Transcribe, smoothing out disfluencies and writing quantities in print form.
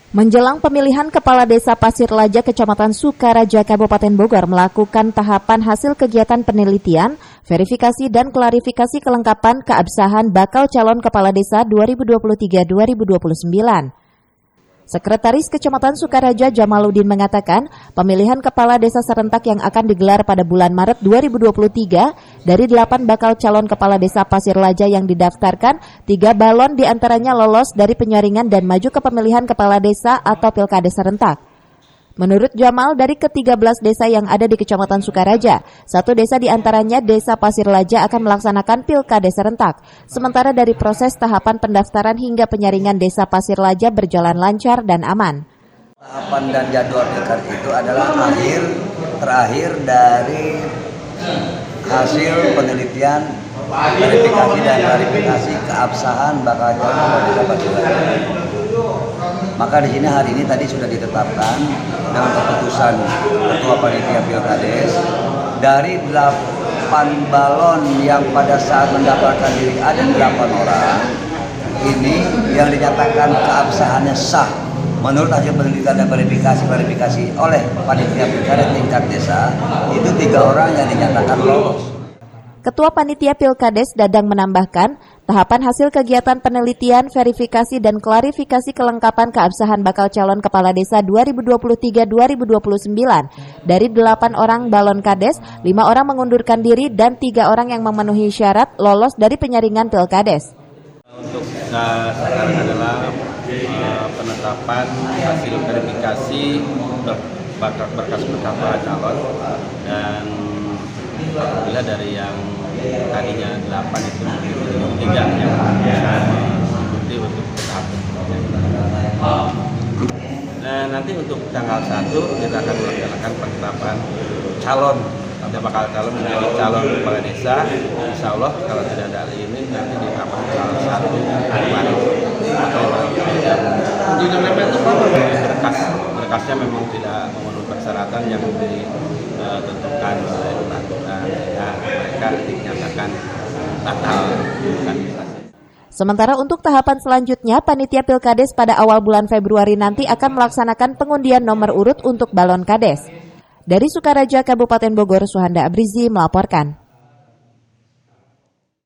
Menjelang pemilihan Kepala Desa Pasir Laja Kecamatan Sukaraja Kabupaten Bogor melakukan tahapan hasil kegiatan penelitian, verifikasi dan klarifikasi kelengkapan keabsahan bakal calon Kepala Desa 2023-2029. Sekretaris Kecamatan Sukaraja Jamaluddin mengatakan, pemilihan Kepala Desa serentak yang akan digelar pada bulan Maret 2023 dari 8 bakal calon Kepala Desa Pasir Laja yang didaftarkan, 3 balon diantaranya lolos dari penyaringan dan maju ke pemilihan Kepala Desa atau Pilkada serentak. Menurut Jamal, dari ke-13 desa yang ada di Kecamatan Sukaraja, 1 desa diantaranya Desa Pasir Laja akan melaksanakan Pilkada serentak. Sementara dari proses tahapan pendaftaran hingga penyaringan Desa Pasir Laja berjalan lancar dan aman. Tahapan dan jadwal pilkada itu adalah terakhir dari hasil penelitian, verifikasi dan klarifikasi keabsahan bakal calon Kepala Desa Pasir Laja. Maka di sini hari ini tadi sudah ditetapkan dengan keputusan Ketua Panitia Pilkades dari 8 balon yang pada saat mendaftarkan diri ada 8 orang ini yang dinyatakan keabsahannya sah menurut hasil penelitian dan klarifikasi oleh Panitia Pilkades tingkat desa itu 3 orang yang dinyatakan lolos. Ketua Panitia Pilkades Dadang menambahkan, tahapan hasil kegiatan penelitian, verifikasi dan klarifikasi kelengkapan keabsahan bakal calon Kepala Desa 2023-2029 dari 8 orang balon kades, 5 orang mengundurkan diri dan 3 orang yang memenuhi syarat lolos dari penyaringan Pilkades. Untuk sekarang adalah penetapan hasil verifikasi berkas para calon dan bila dari yang tadinya 8 itu 3 yang mengikuti untuk tahap nah, nanti untuk tanggal 1 kita akan melaksanakan penetapan calon ada bakal calon menjadi calon Kepala Desa. Insya Allah kalau tidak ada hal ini nanti di tanggal 1 Maret berkasnya memang tidak memenuhi persyaratan yang ditentukan oleh peraturan sehingga mereka dinyatakan batal kandidasi. Sementara untuk tahapan selanjutnya, Panitia Pilkades pada awal bulan Februari nanti akan melaksanakan pengundian nomor urut untuk balon kades. Dari Sukaraja Kabupaten Bogor, Suhanda Abrizi melaporkan.